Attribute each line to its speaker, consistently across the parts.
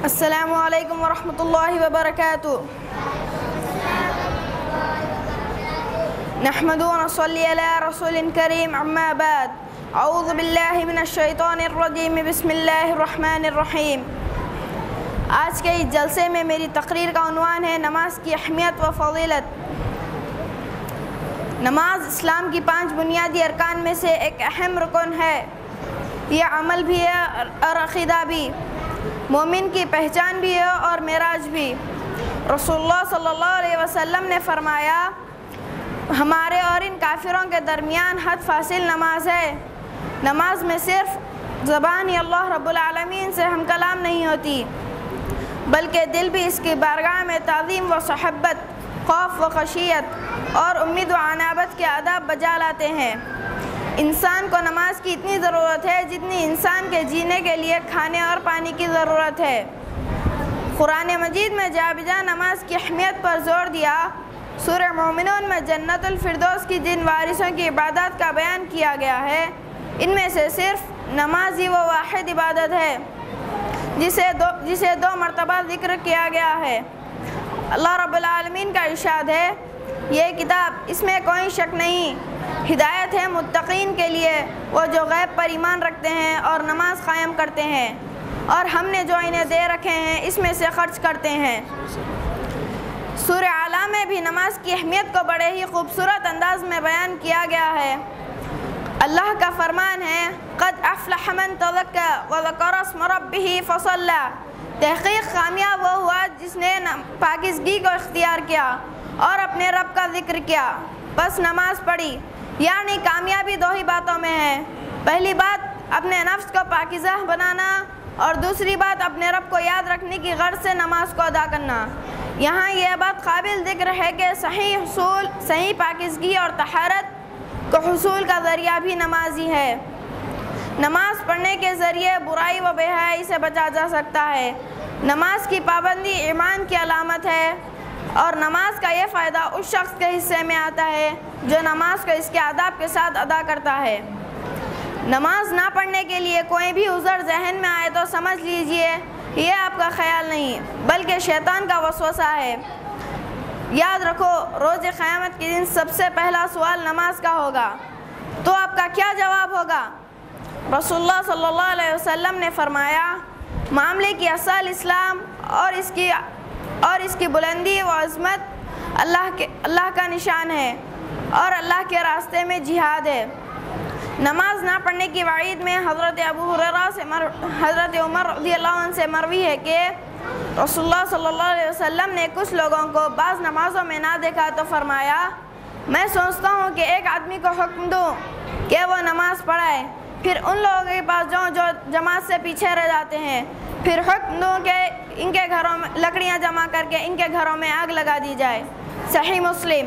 Speaker 1: السلام علیکم ورحمۃ اللہ وبرکاتہ۔ نحمد و نصلی علی رسول کریم اما بعد، اعوذ باللہ من الشیطان الرجیم، بسم اللہ الرحمن الرحیم۔ آج کے اس جلسے میں میری تقریر کا عنوان ہے نماز کی اہمیت و فضیلت۔ نماز اسلام کی 5 بنیادی ارکان میں سے ایک اہم رکن ہے۔ یہ عمل بھی ہے اور عقیدہ بھی، مومن کی پہچان بھی ہے اور معراج بھی۔ رسول اللہ صلی اللہ علیہ وسلم نے فرمایا، ہمارے اور ان کافروں کے درمیان حد فاصل نماز ہے۔ نماز میں صرف زبان اللہ رب العالمین سے ہم کلام نہیں ہوتی، بلکہ دل بھی اس کی بارگاہ میں تعظیم و صحبت، خوف و خشیت اور امید و عنابت کے آداب بجا لاتے ہیں۔ انسان کو نماز کی اتنی ضرورت ہے جتنی انسان کے جینے کے لیے کھانے اور پانی کی ضرورت ہے۔ قرآن مجید میں جا بجا نماز کی اہمیت پر زور دیا۔ سورہ مومنون میں جنت الفردوس کی جن وارثوں کی عبادات کا بیان کیا گیا ہے، ان میں سے صرف نماز ہی وہ واحد عبادت ہے جسے 2 مرتبہ ذکر کیا گیا ہے۔ اللہ رب العالمین کا ارشاد ہے، یہ کتاب، اس میں کوئی شک نہیں، ہدایت ہے متقین کے لیے، وہ جو غیب پر ایمان رکھتے ہیں اور نماز قائم کرتے ہیں، اور ہم نے جو انہیں دے رکھے ہیں اس میں سے خرچ کرتے ہیں۔ سورہ اعلیٰ میں بھی نماز کی اہمیت کو بڑے ہی خوبصورت انداز میں بیان کیا گیا ہے۔ اللہ کا فرمان ہے، قد افلح من تزکی وذکر اسم ربہ فصلی۔ تحقیق کامیاب وہ ہوا جس نے پاکیزگی کو اختیار کیا اور اپنے رب کا ذکر کیا، بس نماز پڑھی۔ یعنی کامیابی 2 ہی باتوں میں ہے، پہلی بات اپنے نفس کو پاکیزہ بنانا، اور دوسری بات اپنے رب کو یاد رکھنے کی غرض سے نماز کو ادا کرنا۔ یہاں یہ بات قابل ذکر ہے کہ صحیح پاکیزگی اور طہارت کو حصول کا ذریعہ بھی نماز ہی ہے۔ نماز پڑھنے کے ذریعے برائی و بے حیائی سے بچا جا سکتا ہے۔ نماز کی پابندی ایمان کی علامت ہے، اور نماز کا یہ فائدہ اس شخص کے حصے میں آتا ہے جو نماز کو اس کے آداب کے ساتھ ادا کرتا ہے۔ نماز نہ پڑھنے کے لیے کوئی بھی عذر ذہن میں آئے تو سمجھ لیجئے یہ آپ کا خیال نہیں بلکہ شیطان کا وسوسہ ہے۔ یاد رکھو، روز قیامت کے دن سب سے پہلا سوال نماز کا ہوگا، تو آپ کا کیا جواب ہوگا؟ رسول اللہ صلی اللہ علیہ وسلم نے فرمایا، معاملے کی اصل اسلام اور اس کی بلندی و عظمت اللہ کا نشان ہے، اور اللہ کے راستے میں جہاد ہے۔ نماز نہ پڑھنے کی وعید میں حضرت ابو ہریرہ سے حضرت عمر رضی اللہ عنہ سے مروی ہے کہ رسول اللہ صلی اللہ علیہ وسلم نے کچھ لوگوں کو بعض نمازوں میں نہ دیکھا تو فرمایا، میں سوچتا ہوں کہ ایک آدمی کو حکم دوں کہ وہ نماز پڑھائے، پھر ان لوگوں کے پاس جو جماعت سے پیچھے رہ جاتے ہیں، پھر حکم دوں کہ ان کے گھروں میں لکڑیاں جمع کر کے ان کے گھروں میں آگ لگا دی جائے۔ صحیح مسلم۔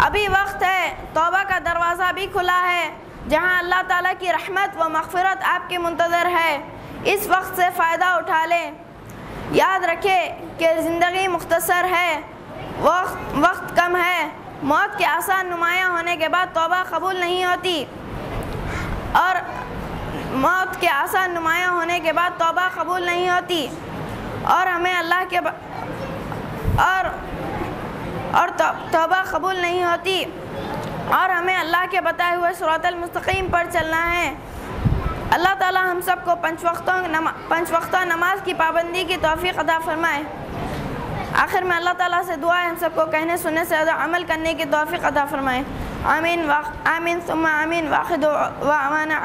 Speaker 1: ابھی وقت ہے، توبہ کا دروازہ بھی کھلا ہے، جہاں اللہ تعالیٰ کی رحمت و مغفرت آپ کے منتظر ہے۔ اس وقت سے فائدہ اٹھا لیں۔ یاد رکھیں کہ زندگی مختصر ہے، وقت کم ہے۔ موت کے آثار نمایاں ہونے کے بعد توبہ قبول نہیں ہوتی، اور ہمیں اللہ کے اللہ کے بتائے ہوئے صراط المستقیم پر چلنا ہے۔ اللہ تعالی ہم سب کو 5 وقتہ نماز کی پابندی کی توفیق عطا فرمائے۔ آخر میں اللہ تعالیٰ سے دعا ہے ہم سب کو کہنے سننے سے زیادہ عمل کرنے کی توفیق عطا فرمائے۔ آمین ثم آمین۔ واخر دعوانا